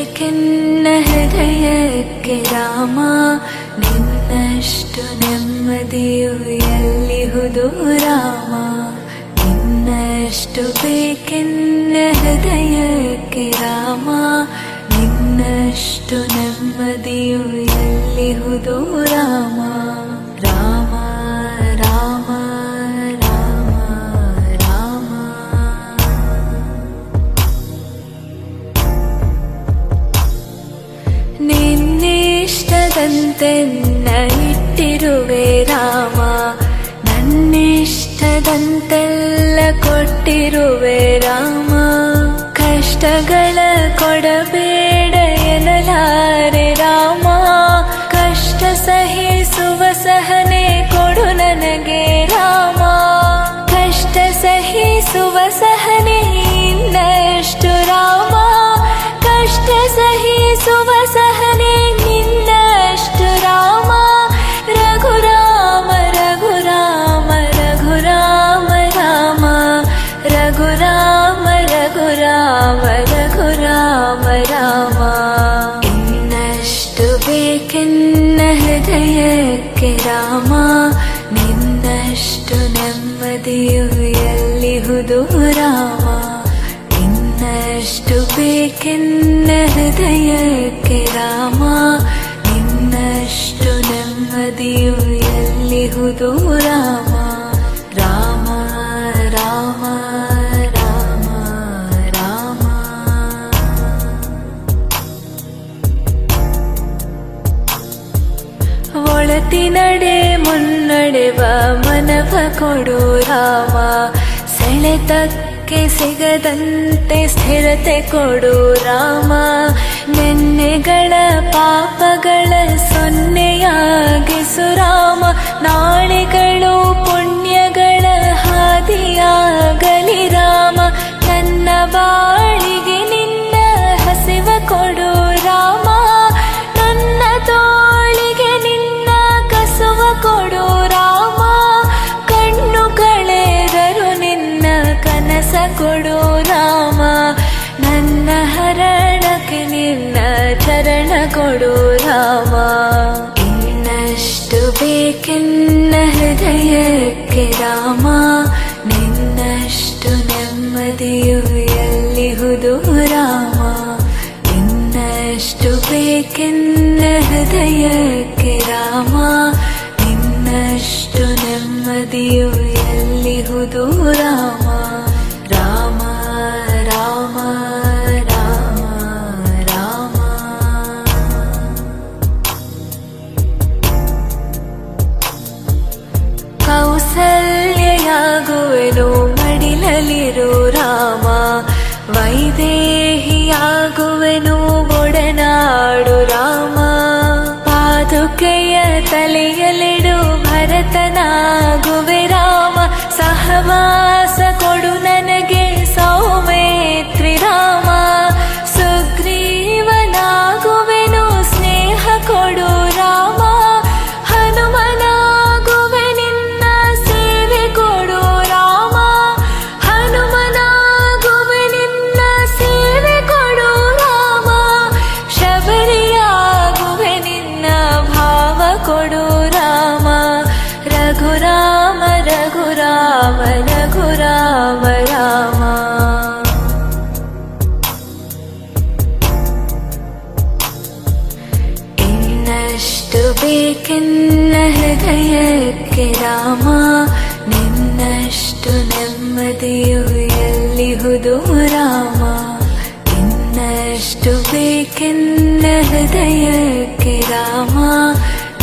ಬೇಕೆನ್ನ ಹೃದಯಕ್ಕೆ ರಾಮ, ನಿನ್ನಷ್ಟು ನೆಮ್ಮದಿಯು ಎಲ್ಲಿಹುದು ರಾಮ. ನಿನ್ನಷ್ಟು ಬೇಕೆನ್ನ ಹೃದಯಕ್ಕೆ ರಾಮ, ನಿನ್ನಷ್ಟು ನೆಮ್ಮದಿಯು ಎಲ್ಲಿಹುದು ರಾಮ. ರಾಮ ರಾಮ ರಾಮ ರಾಮ. ನಿನ್ನಿಷ್ಟದಂತೆನ್ನ ಇಟ್ಟಿರುವೆ ರಾಮ, ನನ್ನಿಷ್ಟದಂತೆಲ್ಲ ಕೊಟ್ಟಿರುವೆ ರಾಮ. ಕಷ್ಟಗಳ ಕೊಡಬೇಡ ಎನ್ನಲಾರೆ ರಾಮ, ಕಷ್ಟ ಸಹಿಸುವ ಸಹನೆ ಕೊಡು ನನಗೆ ರಾಮ. ಕಷ್ಟ ಸಹಿಸುವ ಸಹನೆ ಇನ್ನಷ್ಟು ರಾಮ, ಕಷ್ಟ ಸಹಿಸುವ ಸಹನೆ ನಿನ್ನಷ್ಟು ರಾಮ. ರಘುರಾಮ ರಘುರಾಮ ರಘುರಾಮ ರಾಮ, ರಘುರಾಮ ರಘುರಾಮ ರಘುರಾಮ ರಾಮ. ಇನ್ನಷ್ಟು ಬೇಕೆನ್ನ ಹೃದಯಕ್ಕೆ ರಾಮ, ನಿನ್ನಷ್ಟು ನೆಮ್ಮದಿಯು ಎಲ್ಲಿಹುದು ರಾಮ. ಇನ್ನಷ್ಟು ಬೇಕೆನ್ನ ಹೃದಯಕ್ಕೆ ರಾಮ, ನಿನ್ನಷ್ಟು ನೆಮ್ಮದಿಯು ಎಲ್ಲಿಹುದು ರಾಮ. ರಾಮ ರಾಮ ರಾಮ ರಾಮ. ಒಳತಿನಡೆ ಮುನ್ನಡೆವ ಮನವ ಕೊಡು ರಾಮ, ಸೆಳೆತಕ್ಕೆ ಸಿಗದಂತೆ ಸ್ಥಿರತೆ ಕೊಡು ರಾಮ. ನೆನ್ನೆಗಳ ಪಾಪಗಳ ಸೊನ್ನೆಯಾಗಿಸು ರಾಮ, ನಾಳೆಗಳು ಪುಣ್ಯಗಳ ಹಾದಿಯಾಗಲಿ ರಾಮ. ನನ್ನ ಬಾಳಿಗೆ ನಿನ್ನ ಹಸಿವ ಕೊಡು ರಾಮ, ನನ್ನ ತೋಳಿಗೆ ನಿನ್ನ ಕಸುವ ಕೊಡು ರಾಮ. ಕಣ್ಣು ಕಳೆದರು ನಿನ್ನ ಕನಸ ಕೊಡು ರಾಮ, ನನ್ನ ಹರಣಕ್ಕೆ ನಿನ್ನ ಚರಣ ಕೊಡು ರಾಮ. ಇನ್ನಷ್ಟು ಬೇಕೆನ್ನ ಹೃದಯಕ್ಕೆ ರಾಮ, ನಿನ್ನಷ್ಟು ನೆಮ್ಮದಿಯು ಎಲ್ಲಿಹುದು ರಾಮ. ಇನ್ನಷ್ಟು ಬೇಕೆನ್ನ ಹೃದಯಕ್ಕೆ ರಾಮ, ನಿನ್ನಷ್ಟು ನೆಮ್ಮದಿಯು ಎಲ್ಲಿಹುದು ರಾಮ. ರಾಮ ರಾಮ ರಾಮ ರಾಮ. ಕೌಸಲ್ಯಯಾಗುವೆನು ಮಡಿಲಲಿರು ರಾಮ, ವೈದೇಹಿಯಾಗುವೆನು ಒಡನಾಡು ರಾಮ. ಪಾದುಕೆಯ ತಲೆಯಲಿಡು ಭರತನಾಗುವೆ ರಾಮ, ಸಹವಾಸ ಕೊಡು ನನಗೆ ಸೌಮೇತ್ರಿ ರಾಮ. ಸುಗ್ರೀವನಾಗುವೆನು ಸ್ನೇಹ ಕೊಡು ರಾಮ, ಹನುಮನಾಗುವೆ ನಿನ್ನ ಸೇವೆ ಕೊಡು ರಾಮ. ಹನುಮನಾಗುವೆ ನಿನ್ನ ಸೇವೆ ಕೊಡು ರಾಮ, ಶಬರಿಯಾಗುವೆ ನಿನ್ನ ಭಾವ ಕೊಡು ರಾಮ. ರಘುರಾಮ ರಘುರಾಮ ರಘುರಾಮ ರಾಮ. ಇನ್ನಷ್ಟು ಬೇಕೆನ್ನ ಹೃದಯಕ್ಕೆ ರಾಮ, ನಿನ್ನಷ್ಟು ನೆಮ್ಮದಿಯು ಎಲ್ಲಿಹುದು ರಾಮ. ಇನ್ನಷ್ಟು ಬೇಕೆನ್ನ ಹೃದಯಕ್ಕೆ ರಾಮ,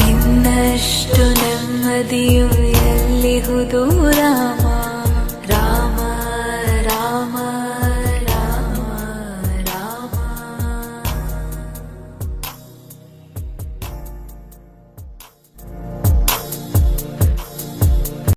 ನಿನ್ನಷ್ಟು ನೆಮ್ಮದಿಯು ಎಲ್ಲಿಹುದು ರಾಮ.